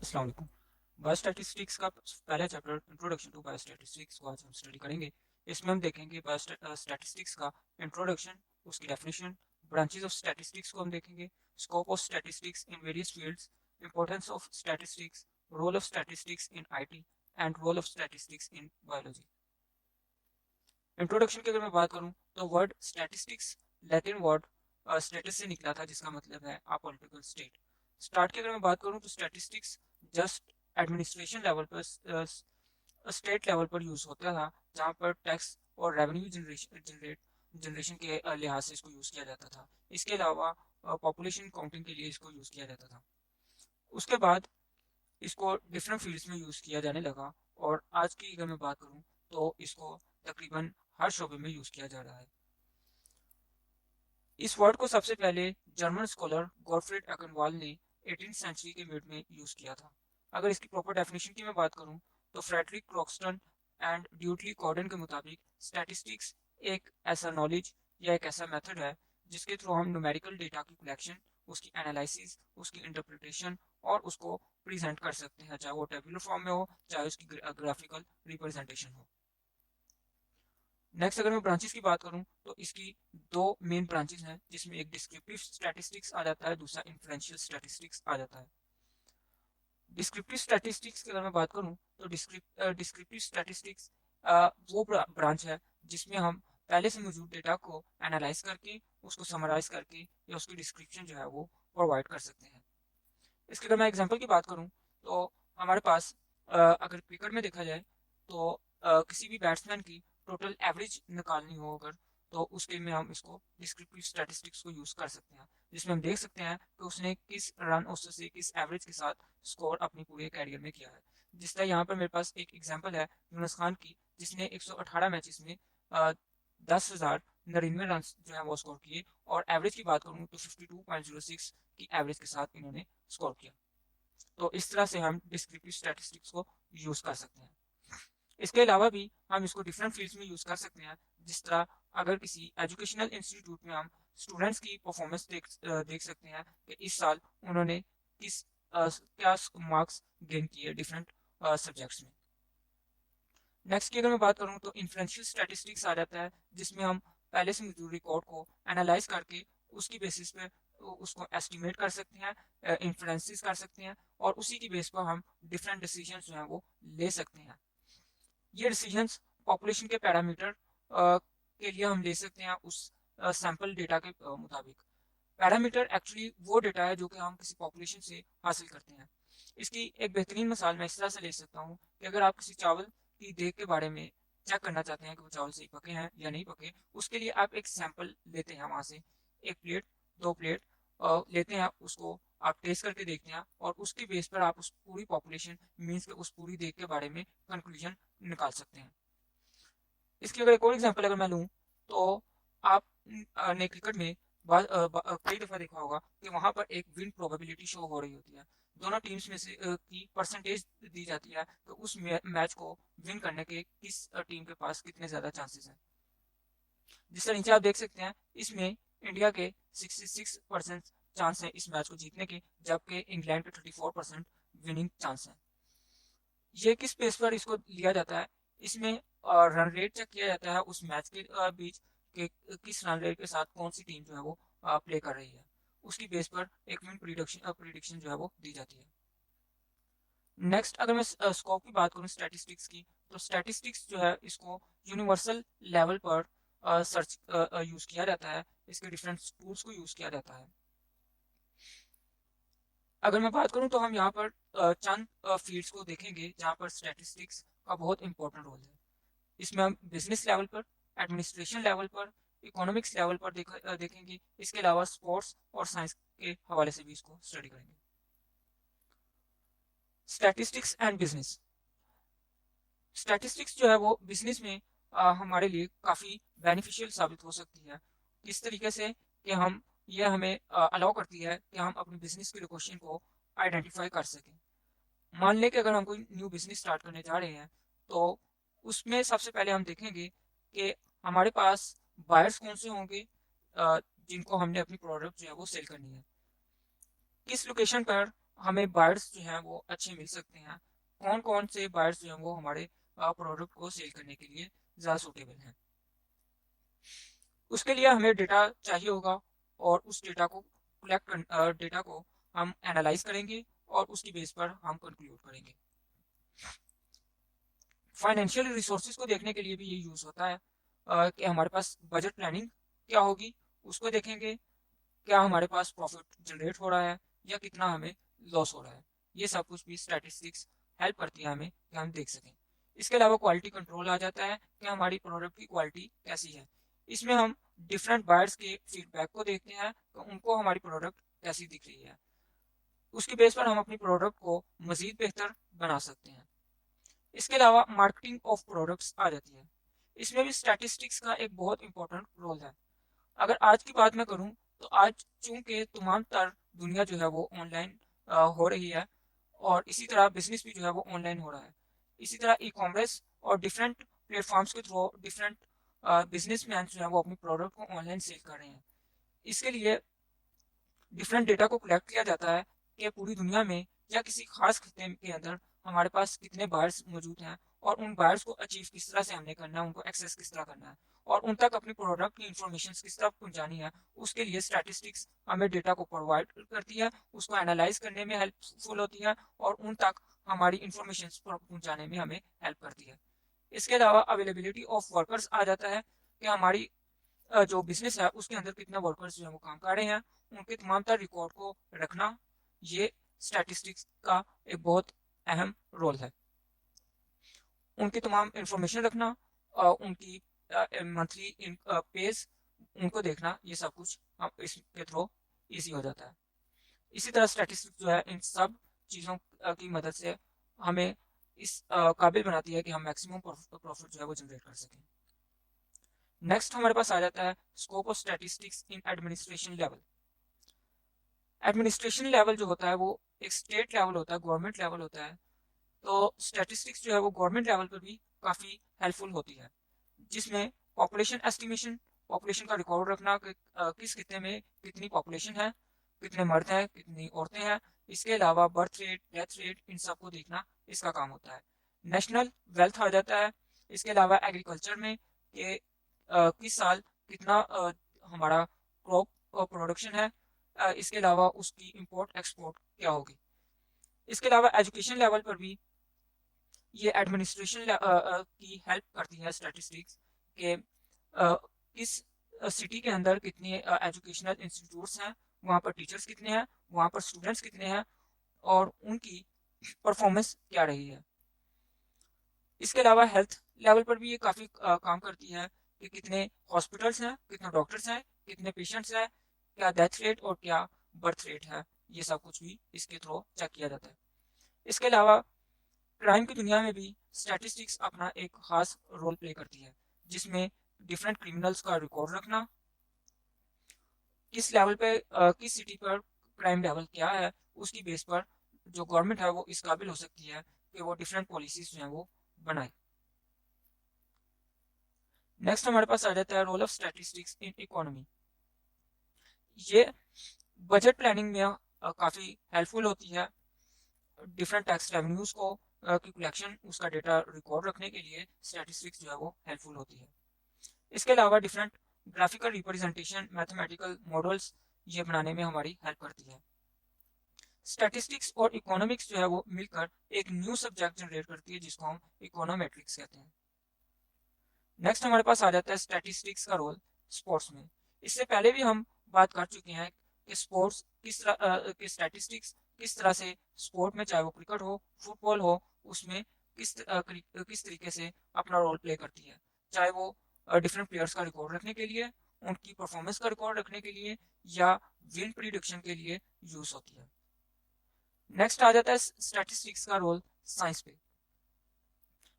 अस्सलाम वालेकुम। बायोस्टैटिस्टिक्स का पहला चैप्टर इंट्रोडक्शन टू बायोस्टैटिस्टिक्स को आज हम स्टडी करेंगे। इसमें हम देखेंगे बायोस्टैटिस्टिक्स का इंट्रोडक्शन, उसकी डेफिनेशन, ब्रांचेस ऑफ स्टैटिस्टिक्स को हम देखेंगे, scope of statistics in various fields, importance of statistics, role of statistics in IT and role of statistics in biology. Introduction की अगर मैं बात करूं तो word statistics Latin word status से निकला था, जिसका मतलब है आ पॉलिटिकल स्टेट। स्टार्ट की अगर मैं बात करूं तो स्टैटिस्टिक्स जस्ट एडमिनिस्ट्रेशन लेवल पर, स्टेट लेवल पर यूज होता था, जहां पर टैक्स और रेवेन्यू जनरेशन के लिहाज से इसको यूज किया जाता था। इसके अलावा पॉपुलेशन काउंटिंग के लिए इसको यूज किया जाता था। उसके बाद इसको डिफरेंट फील्ड्स में यूज किया जाने लगा, और आज की अगर मैं बात करूं तो इसको तकरीबन हर शोबे में यूज किया जा रहा है। इस वर्ड को सबसे पहले जर्मन स्कॉलर गॉटफ्रीड अकनवाल ने 18वीं सेंचुरी के मिड में यूज किया था। अगर इसकी प्रॉपर डेफिनेशन की मैं बात करूं तो फ्रेडरिक क्रॉक्सटन एंड ड्यूटली कॉर्डन के मुताबिक स्टैटिस्टिक्स एक ऐसा नॉलेज या एक ऐसा मेथड है जिसके थ्रू हम न्यूमेरिकल डेटा की कलेक्शन, उसकी एनालिसिस, उसकी इंटरप्रिटेशन और उसको प्रेजेंट कर सकते हैं, चाहे वो टेबुलर फॉर्म में हो, चाहे उसकी ग्राफिकल रिप्रेजेंटेशन हो। नेक्स्ट अगर मैं ब्रांचेस की बात करूं तो इसकी दो मेन ब्रांचेस हैं, जिसमें एक डिस्क्रिप्टिव स्टैटिस्टिक्स आ जाता है, दूसरा इन्फ्रेंशियल स्टैटिस्टिक्स आ जाता है। डिस्क्रिप्टिव स्टैटिस्टिक्स की अगर मैं बात करूं तो डिस्क्रिप्टिव स्टैटिस्टिक्स वो ब्रांच है जिसमें हम पहले से मौजूद डेटा को एनालाइज करके, उसको समराइज करके या उसकी डिस्क्रिप्शन जो है वो प्रोवाइड कर सकते हैं। इसके अगर मैं एग्जांपल की बात करूं तो हमारे पास अगर क्रिकेट में देखा जाए तो किसी भी बैट्समैन की टोटल एवरेज निकालनी हो अगर, तो उसके में हम इसको डिस्क्रिप्टिव स्टैटिस्टिक्स को यूज कर सकते हैं, जिसमें हम देख सकते हैं कि उसने किस रन औसत से किस एवरेज के साथ स्कोर अपनी पूरे कैरियर में किया है। जिस तरह यहाँ पर मेरे पास एक एग्जांपल है यूनुस खान की, जिसने 118 मैचेस में 10,099 रन जो है वो स्कोर किए, और एवरेज की बात करूँ तो 52.06 की एवरेज के साथ इन्होंने स्कोर किया। तो इस तरह से हम डिस्क्रिप्टिव स्टैटिस्टिक्स को यूज कर सकते हैं। इसके अलावा भी हम इसको डिफरेंट फील्ड्स में यूज कर सकते हैं। जिस तरह अगर किसी एजुकेशनल इंस्टीट्यूट में हम स्टूडेंट्स की परफॉर्मेंस देख सकते हैं कि इस साल उन्होंने क्या मार्क्स गेन किए डिफरेंट सब्जेक्ट्स में। नेक्स्ट की अगर मैं बात करूं तो इन्फ्लुएंशियल स्टैटिस्टिक्स आ जाता है, जिसमें हम पहले से मौजूद रिकॉर्ड को एनालाइज करके उसकी बेसिस पे उसको एस्टिमेट कर सकते हैं, इन्फ्लुएंसेस कर सकते हैं, और उसी की बेस पर हम डिफरेंट डिसीजन जो हैं वो ले सकते हैं। ये डिसीजंस पॉपुलेशन के पैरामीटर के लिए हम ले सकते हैं उस सैंपल डेटा के मुताबिक। पैरामीटर एक्चुअली वो डेटा है जो कि हम किसी पॉपुलेशन से हासिल करते हैं। इसकी एक बेहतरीन मिसाल मैं इस तरह से ले सकता हूँ कि अगर आप किसी चावल की देख के बारे में चेक करना चाहते हैं कि वो चावल सही पके हैं या नहीं पके, उसके लिए आप एक सैंपल लेते हैं वहां से, एक प्लेट, दो प्लेट लेते हैं, उसको आप टेस्ट करके देखते हैं, और उसके बेस पर आप उस पूरी पॉपुलेशन मीन्स के उस पूरी देख के बारे में कंक्लूजन निकाल सकते हैं। इसकी अगर एक और एग्जांपल अगर मैं लूँ तो आप ने क्रिकेट में कई दफा देखा होगा कि वहां पर एक विन प्रोबेबिलिटी शो हो रही होती है। दोनों टीम्स में से की परसेंटेज दी जाती है कि उस मैच को विन करने के किस टीम के पास कितने ज्यादा चांसेस हैं। जिस तरह नीचे आप देख सकते हैं, इसमें इंडिया के 66% चांस है इस मैच को जीतने के, जबकि इंग्लैंड के 34% विनिंग चांस है। ये किस बेस पर इसको लिया जाता है? इसमें रन रेट चेक किया जाता है उस मैच के बीच के किस रन रेट के साथ कौन सी टीम जो है वो प्ले कर रही है। उसकी बेस पर एक विन प्रिडिक्शन जो है वो दी जाती है। नेक्स्ट अगर मैं स्कोप की बात करूं स्टैटिस्टिक्स की, तो स्टैटिस्टिक्स जो है इसको यूनिवर्सल लेवल पर सर्च यूज किया जाता है, इसके डिफरेंट टूल्स को यूज किया जाता है। अगर मैं बात करूं तो हम यहाँ पर चंद फील्ड्स को देखेंगे जहाँ पर स्टैटिस्टिक्स का बहुत इंपॉर्टेंट रोल है। इसमें हम बिजनेस लेवल पर, एडमिनिस्ट्रेशन लेवल पर, इकोनॉमिक्स लेवल पर देखेंगे। इसके अलावा स्पोर्ट्स और साइंस के हवाले से भी इसको स्टडी करेंगे। Statistics and business. स्टैटिस्टिक्स जो है वो बिजनेस में हमारे लिए काफ़ी बेनिफिशियल साबित हो सकती है। किस तरीके से कि हम ये हमें अलाउ करती है कि हम अपनी बिजनेस की लोकेशन को आइडेंटिफाई कर सकें। मान लें कि अगर हम कोई न्यू बिजनेस स्टार्ट करने जा रहे हैं, तो उसमें सबसे पहले हम देखेंगे कि हमारे पास बायर्स कौन से होंगे जिनको हमने अपनी प्रोडक्ट जो है वो सेल करनी है। किस लोकेशन पर हमें बायर्स जो हैं वो अच्छे मिल सकते हैं, कौन कौन से बायर्स जो हैं वो हमारे प्रोडक्ट को सेल करने के लिए ज़्यादा सूटेबल हैं। उसके लिए हमें डेटा चाहिए होगा और उस डेटा को डेटा को हम एनालाइज करेंगे और उसकी बेस पर हम कंक्लूड करेंगे। फाइनेंशियल रिसोर्सेज को देखने के लिए भी ये यूज़ होता है कि हमारे पास बजट प्लानिंग क्या होगी, उसको देखेंगे। क्या हमारे पास प्रॉफिट जनरेट हो रहा है या कितना हमें लॉस हो रहा है, ये सब कुछ भी स्टैटिस्टिक्स हेल्प करती है हमें कि हम देख सकें। इसके अलावा क्वालिटी कंट्रोल आ जाता है कि हमारी प्रोडक्ट की क्वालिटी कैसी है। इसमें हम डिफरेंट बायर्स के फीडबैक को देखते हैं कि उनको हमारी प्रोडक्ट कैसी दिख रही है। उसकी बेस पर हम अपनी प्रोडक्ट को मज़ीद बेहतर बना सकते हैं। इसके अलावा मार्केटिंग ऑफ प्रोडक्ट्स आ जाती है। इसमें भी स्टैटिस्टिक्स का एक बहुत इंपॉर्टेंट रोल है। अगर आज की बात मैं करूं तो आज चूंकि तमाम तर दुनिया जो है वो ऑनलाइन हो रही है और इसी तरह बिजनेस भी जो है वो ऑनलाइन हो रहा है। इसी तरह ई कॉमर्स और डिफरेंट प्लेटफॉर्म्स के थ्रू डिफरेंट बिजनेसमैन जो है वो अपनी प्रोडक्ट को ऑनलाइन सेल कर रहे हैं। इसके लिए डिफरेंट डेटा को कलेक्ट किया जाता है कि पूरी दुनिया में या किसी खास खिते के अंदर हमारे पास कितने बायर्स मौजूद हैं और उन बायर्स को अचीव किस तरह से हमने करना है, उनको एक्सेस किस तरह करना है और उन तक अपनी प्रोडक्ट की इंफॉर्मेशन किस तरह पहुंचानी है। उसके लिए स्टैटिस्टिक्स हमें डेटा को प्रोवाइड करती है, उसको एनालाइज करने में हेल्पफुल होती है और उन तक हमारी इंफॉर्मेशन पहुंचाने में हमें हेल्प करती है। इसके अलावा अवेलेबिलिटी ऑफ वर्कर्स आ जाता है कि हमारी जो बिजनेस है उसके अंदर कितने वर्कर्स जो है वो काम कर रहे हैं, उनके तमाम तर रिकॉर्ड को रखना, ये स्टैटिस्टिक्स का एक बहुत अहम रोल है। उनकी तमाम इंफॉर्मेशन रखना, उनकी मंथली पेज उनको देखना, ये सब कुछ हम इसके थ्रू ईजी हो जाता है। इसी तरह स्टैटिस्टिक्स जो है इन सब चीज़ों की मदद से हमें इस काबिल बनाती है कि हम मैक्सिमम प्रॉफिट जो है वो जनरेट कर सकें। नेक्स्ट हमारे पास आ जाता है scope of statistics in administration level. Administration level जो होता है वो एक स्टेट लेवल होता है, गवर्नमेंट लेवल होता है। तो स्टैटिस्टिक्स जो है वो गवर्नमेंट लेवल पर भी काफ़ी हेल्पफुल होती है, जिसमें पॉपुलेशन एस्टिमेशन, पॉपुलेशन का रिकॉर्ड रखना कि किस खिते में कितनी पॉपुलेशन है, कितने मर्द हैं कितनी औरतें हैं। इसके अलावा बर्थ रेट, डेथ रेट, इन सब को देखना इसका काम होता है। नेशनल वेल्थ आ जाता है। इसके अलावा एग्रीकल्चर में कि किस साल कितना हमारा क्रॉप प्रोडक्शन है। इसके अलावा उसकी इंपोर्ट एक्सपोर्ट क्या होगी। इसके अलावा एजुकेशन लेवल पर भी ये एडमिनिस्ट्रेशन की हेल्प करती है स्टैटिस्टिक्स के किस सिटी के अंदर कितनी एजुकेशनल इंस्टीट्यूट्स हैं, वहाँ पर टीचर्स कितने हैं, वहाँ पर स्टूडेंट्स कितने हैं और उनकी परफॉर्मेंस क्या रही है। इसके अलावा हेल्थ लेवल पर भी ये काफ़ी काम करती है कि कितने हॉस्पिटल्स हैं, कितने डॉक्टर्स हैं, कितने पेशेंट्स हैं, क्या डेथ रेट और क्या बर्थ रेट है। ये सब कुछ भी इसके थ्रू चेक किया जाता है। इसके अलावा क्राइम की दुनिया में भी स्टैटिस्टिक्स अपना एक खास रोल प्ले करती है, जिसमें डिफरेंट क्रिमिनल्स का रिकॉर्ड रखना, किस लेवल पे किस सिटी पर क्राइम लेवल क्या है, उसकी बेस पर जो गवर्नमेंट है वो इस काबिल हो सकती है कि वो डिफरेंट पॉलिसीज जो हैं वो बनाए। नेक्स्ट हमारे पास आ जाता है role of statistics in economy. ये बजट प्लानिंग में काफ़ी हेल्पफुल होती है। डिफरेंट टैक्स रेवेन्यूज को की कलेक्शन, उसका डेटा रिकॉर्ड रखने के लिए स्टैटिस्टिक्स जो है वो हेल्पफुल होती है। इसके अलावा different graphical representation, mathematical models ये बनाने में हमारी हेल्प करती है। स्टैटिस्टिक्स और इकोनॉमिक्स जो है वो मिलकर एक न्यू सब्जेक्ट जनरेट करती है जिसको हम इकोनोमेट्रिक्स कहते हैं। नेक्स्ट हमारे पास आ जाता है स्टैटिस्टिक्स का रोल स्पोर्ट्स में। इससे पहले भी हम बात कर चुके हैं कि स्पोर्ट्स किस तरह के स्टैटिस्टिक्स किस तरह से स्पोर्ट में, चाहे वो क्रिकेट हो, फुटबॉल हो, उसमें किस तरीके से अपना रोल प्ले करती है, चाहे वो डिफरेंट प्लेयर्स का रिकॉर्ड रखने के लिए, उनकी परफॉर्मेंस का रिकॉर्ड रखने के लिए या विन प्रिडिक्शन के लिए यूज होती है। नेक्स्ट आ जाता है स्टैटिस्टिक्स का रोल साइंस पे।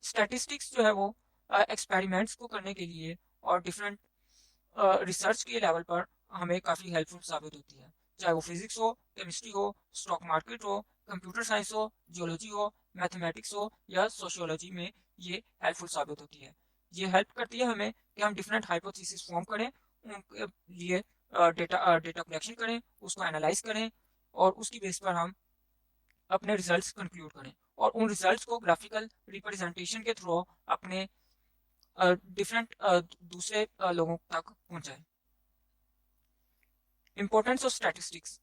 स्टैटिस्टिक्स जो है वो एक्सपेरिमेंट्स को करने के लिए और डिफरेंट रिसर्च के लेवल पर हमें काफ़ी हेल्पफुल साबित होती है, चाहे वो फिजिक्स हो, केमिस्ट्री हो, स्टॉक मार्केट हो, कंप्यूटर साइंस हो, जियोलॉजी हो, मैथमेटिक्स हो या सोशियोलॉजी में ये हेल्पफुल साबित होती है। ये हेल्प करती है हमें कि हम डिफरेंट हाइपोथेसिस फॉर्म करें, उनके लिए डेटा कलेक्शन करें, उसको एनालाइज करें और उसकी बेस पर हम अपने रिजल्ट्स कंक्लूड करें और उन रिजल्ट्स को ग्राफिकल रिप्रेजेंटेशन के थ्रू अपने डिफरेंट दूसरे लोगों तक पहुंचाएं। Importance of statistics.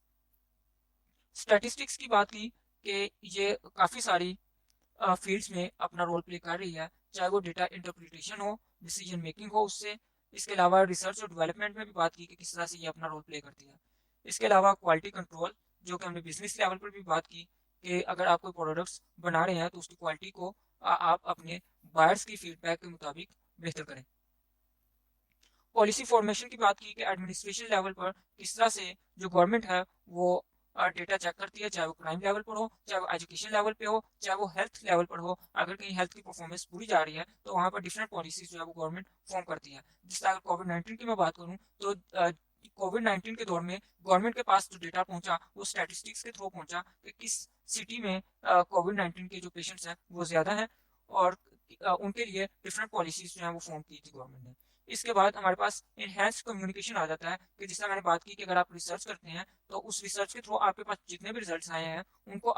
स्टैटिस्टिक्स की बात की कि ये काफ़ी सारी फील्ड्स में अपना रोल प्ले कर रही है, चाहे वो डेटा इंटरप्रिटेशन हो, डिसीजन मेकिंग हो उससे। इसके अलावा रिसर्च और डेवलपमेंट में भी बात की कि किस तरह से ये अपना रोल प्ले करती है। इसके अलावा क्वालिटी कंट्रोल, जो कि हमने बिजनेस लेवल पर भी बात की कि अगर आप कोई प्रोडक्ट्स बना रहे हैं तो उसकी क्वालिटी को आप अपने बायर्स की फीडबैक के मुताबिक बेहतर करें। पॉलिसी फॉर्मेशन की बात की कि एडमिनिस्ट्रेशन लेवल पर किस तरह से जो गवर्नमेंट है वो डेटा चेक करती है, चाहे वो क्राइम लेवल पर हो, चाहे वो एजुकेशन लेवल पे हो, चाहे वो हेल्थ लेवल पर हो। अगर कहीं हेल्थ की परफॉर्मेंस बुरी जा रही है तो वहाँ पर डिफरेंट पॉलिसीज जो है वो गवर्नमेंट फॉर्म करती है। जिस तरह कोविड-19 की मैं बात करूँ तो कोविड-19 के दौर में गवर्नमेंट के पास जो डेटा पहुंचा वो स्टैटिस्टिक्स के थ्रू पहुंचा कि किस सिटी में कोविड-19 के जो पेशेंट्स हैं वो ज़्यादा हैं और उनके लिए डिफरेंट पॉलिसीज जो है वो फॉर्म की थी गवर्नमेंट ने। इसके बाद हमारे पास इनहेंस कम्युनिकेशन आ जाता है कि जिस तरह मैंने बात की कि अगर आप रिसर्च करते हैं तो उस रिसर्च के थ्रू आपके पास जितने भी रिजल्ट्स आए हैं उनको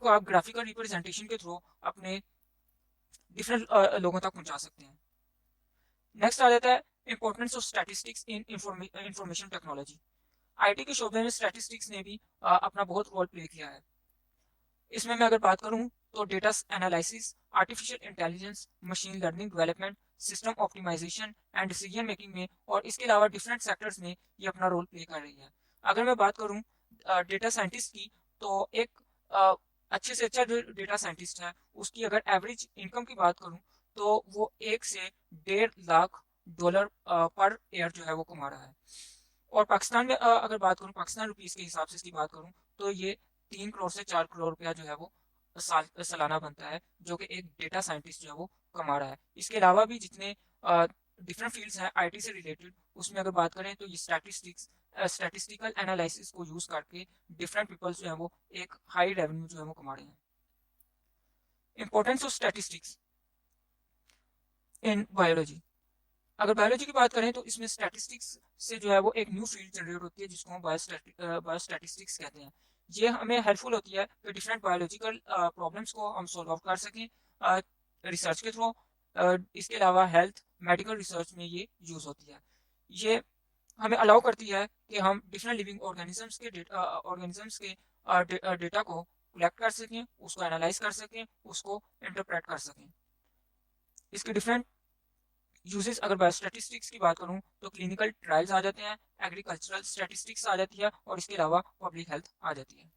आप ग्राफिकल रिप्रेजेंटेशन के थ्रू अपने डिफरेंट लोगों तक पहुंचा सकते हैं। नेक्स्ट आ जाता है importance of statistics in information technology. IT के शोबे में स्टैटिस्टिक्स ने भी अपना बहुत रोल प्ले किया है। इसमें मैं अगर बात करूं तो data analysis, artificial intelligence, machine learning development, system optimisation and decision making में और इसके अलावा डिफरेंट सेक्टर्स में ये अपना रोल प्ले कर रही है। अगर मैं बात करूं डेटा साइंटिस्ट की तो एक अच्छे से अच्छा जो डेटा साइंटिस्ट है उसकी अगर एवरेज इनकम की बात करूं तो वो 1 से 1.5 लाख डॉलर पर ईयर जो है वो कमा रहा है। और पाकिस्तान में अगर बात करूं पाकिस्तान रुपीस के हिसाब से इसकी बात करूं तो ये 3 करोड़ से 4 करोड़ रुपया जो है वो सालाना बनता है, जो कि एक डेटा साइंटिस्ट जो है वो कमा रहा है। इसके अलावा भी जितने डिफरेंट फील्ड्स हैं आईटी से रिलेटेड उसमें अगर बात करें तो ये स्टैटिस्टिकल एनालिसिस को यूज करके डिफरेंट पीपल्स जो है वो एक हाई रेवेन्यू जो है वो कमा रहे हैं। Importance of statistics in biology. अगर बायोलॉजी की बात करें तो इसमें स्टैटिस्टिक्स से जो है वो एक न्यू फील्ड जनरेट होती है जिसको हम बायोस्टैटिस्टिक्स कहते हैं। ये हमें हेल्पफुल होती है कि डिफरेंट बायोलॉजिकल प्रॉब्लम्स को हम सॉल्व कर सकें रिसर्च के थ्रू। इसके अलावा हेल्थ मेडिकल रिसर्च में ये यूज़ होती है। ये हमें अलाउ करती है कि हम डिफरेंट लिविंग ऑर्गेनिजम्स के डेटा को कलेक्ट कर सकें, उसको एनालाइज कर सकें, उसको इंटरप्रेट कर सकें। इसके डिफरेंट यूजेस अगर बायोस्टैटिस्टिक्स की बात करूं तो क्लिनिकल ट्रायल्स आ जाते हैं, एग्रीकल्चरल स्टैटिस्टिक्स आ जाती है और इसके अलावा पब्लिक हेल्थ आ जाती है।